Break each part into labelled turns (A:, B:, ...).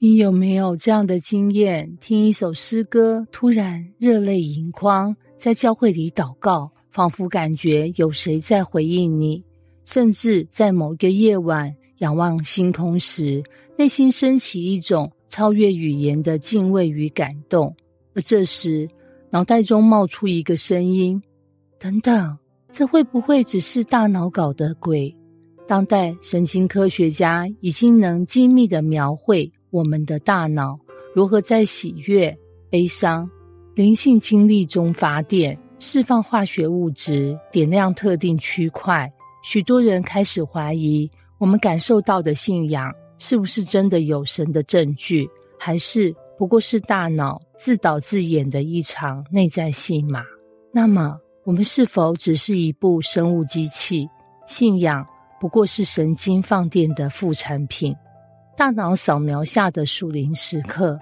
A: 你有沒有這樣的經驗？聽一首詩歌，突然熱淚盈眶，在教會裡禱告，仿佛感覺有誰在回應你，甚至在某個夜晚仰望星空時，內心升起一種超越語言的敬畏與感動。而這時，腦袋中冒出一個聲音：等等，這會不會只是大腦搞的鬼？當代神經科學家已經能精密地描繪我們的大腦如何在喜悅、悲傷、靈性經歷中發電，釋放化學物質，點亮特定區塊。許多人開始懷疑，我們感受到的信仰是不是真的有神的證據，還是不過是大腦自導自演的一場內在戲碼？那麼，我們是否只是一部生物機器？信仰不過是神經放電的副產品。大腦掃描下的屬靈時刻，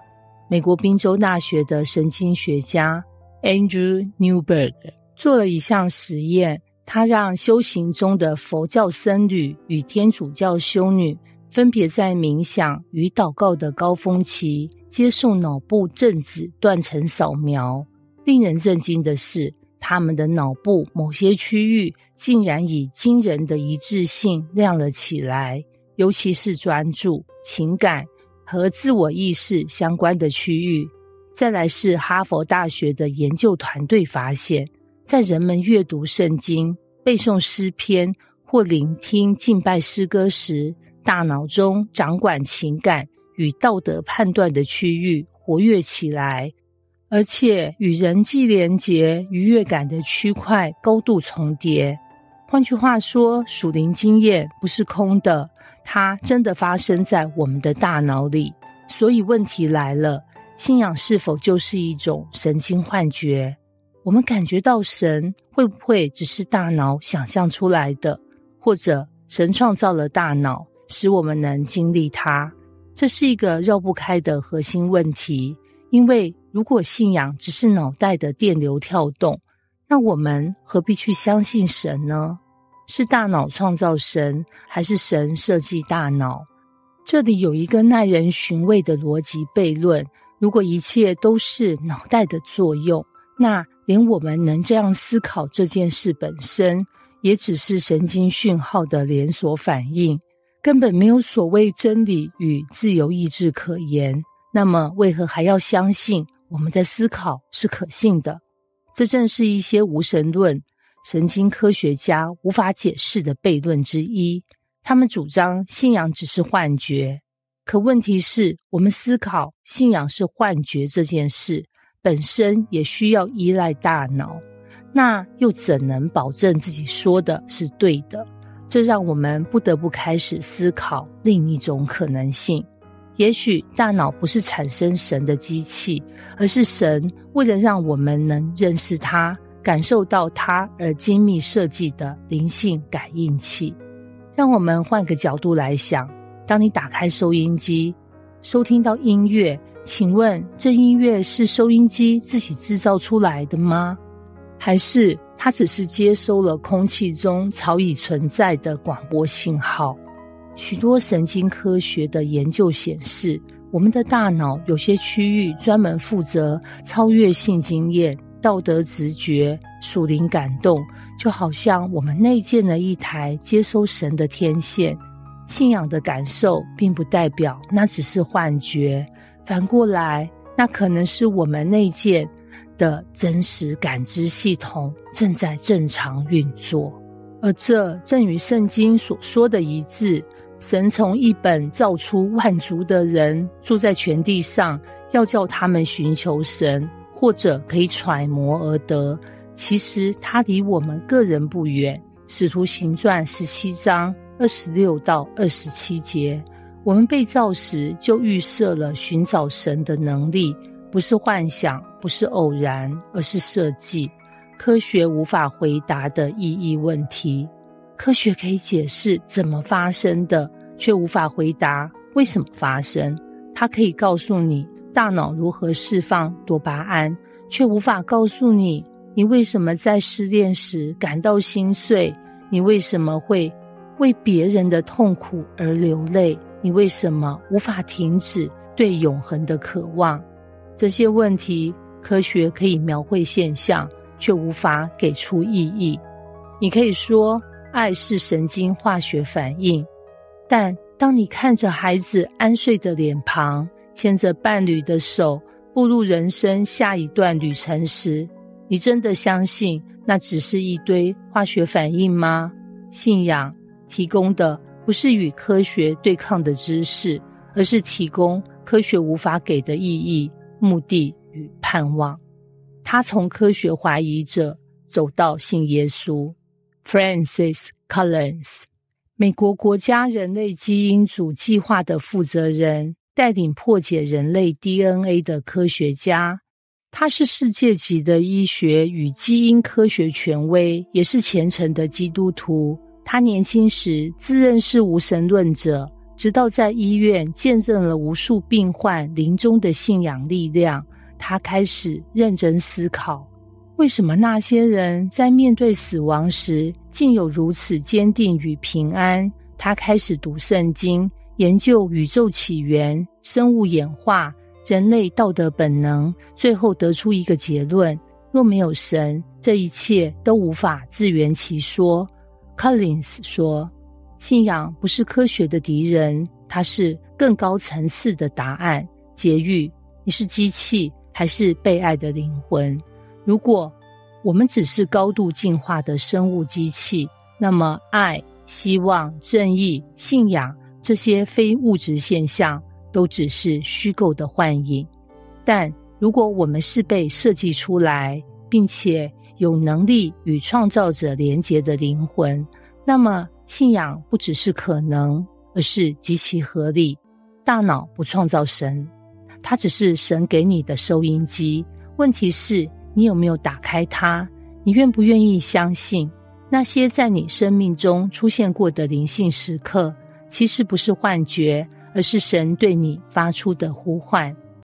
A: 美國賓州大學的神經學家 Andrew Newberg 做了一項實驗，他讓修行中的佛教僧侶與天主教修女分別在冥想與禱告的高峰期接受腦部振子斷層掃描。令人震驚的是，他們的腦部某些區域竟然以驚人的一致性亮了起來，尤其是專注、情感和自我意識相關的區域。再來是哈佛大學的研究團隊發現，在人們閱讀聖經、背誦詩篇或聆聽敬拜詩歌時，大腦中掌管情感與道德判斷的區域活躍起來，而且與人際連結、愉悅感的區塊高度重疊。換句話說，屬靈經驗不是空的，它真的發生在我們的大腦裡。所以問題來了，信仰是否就是一種神經幻覺？我們感覺到神，會不會只是大腦想象出來的？或者神創造了大腦，使我們能經歷它？這是一個繞不開的核心問題。因為如果信仰只是腦袋的電流跳動，那我們何必去相信神呢？是大腦創造神，還是神設計大腦？這裡有一個耐人尋味的邏輯悖論。如果一切都是腦袋的作用，那連我們能這樣思考這件事本身，也只是神經訊號的連鎖反應，根本沒有所謂真理與自由意志可言。那麼為何還要相信我們的思考是可信的？這正是一些無神論神經科學家無法解釋的悖論之一。他們主張信仰只是幻覺，可問題是，我們思考信仰是幻覺這件事本身也需要依賴大腦，那又怎能保證自己說的是對的？這讓我們不得不開始思考另一種可能性。也許大腦不是產生神的機器，而是神為了讓我們能認識它、感受到它而精密設計的靈性感應器。讓我們換個角度來想，當你打開收音機，收聽到音樂，請問這音樂是收音機自己製造出來的嗎？還是它只是接收了空氣中早已存在的廣播信號？許多神經科學的研究顯示，我們的大腦有些區域專門負責超越性經驗、道德直覺、屬靈感動，就好像我們內建了一台接收神的天線。信仰的感受並不代表那只是幻覺，反過來，那可能是我們內建的真實感知系統正在正常運作。而這正與聖經所說的一致。神從一本造出萬族的人住在全地上，要叫他們尋求神，或者可以揣摩而得。其實他離我們個人不遠。使徒行傳17章26到27節，我們被造時就預設了尋找神的能力，不是幻想，不是偶然，而是設計。科學無法回答的意義問題。科學可以解釋怎麼發生的，卻無法回答為什麼發生。它可以告訴你大腦如何釋放多巴胺，卻無法告訴你你為什麼在失戀時感到心碎，你為什麼會為別人的痛苦而流淚，你為什麼無法停止對永恆的渴望。這些問題，科學可以描繪現象，卻無法給出意義。你可以說，愛是神經化學反應，但當你看着孩子安睡的臉龐，牽着伴侶的手，步入人生下一段旅程時，你真的相信那只是一堆化學反應嗎？信仰提供的不是與科學對抗的知識，而是提供科學無法給的意義、目的與盼望。他從科學懷疑者走到信耶穌。Francis Collins， 美國國家人類基因組計劃的負責人，帶領破解人類 DNA 的科學家。他是世界級的醫學與基因科學權威，也是虔誠的基督徒。他年輕時自認是無神論者，直到在醫院見證了無數病患臨終的信仰力量，他開始認真思考，為什麼那些人在面對死亡時竟有如此堅定與平安？他開始讀聖經，研究宇宙起源、生物演化、人類道德本能，最後得出一個結論：若沒有神，這一切都無法自圓其說。Collins 說，信仰不是科學的敵人，它是更高層次的答案。結語：你是機器還是被愛的靈魂？如果我們只是高度進化的生物機器，那麼愛、希望、正義、信仰這些非物質現象都只是虛構的幻影。但如果我們是被設計出來，並且有能力與創造者連結的靈魂，那麼信仰不只是可能，而是極其合理。大腦不創造神，它只是神給你的收音機。問題是，你有沒有打開它？你願不願意相信，那些在你生命中出現過的靈性時刻，其實不是幻覺，而是神對你發出的呼喚。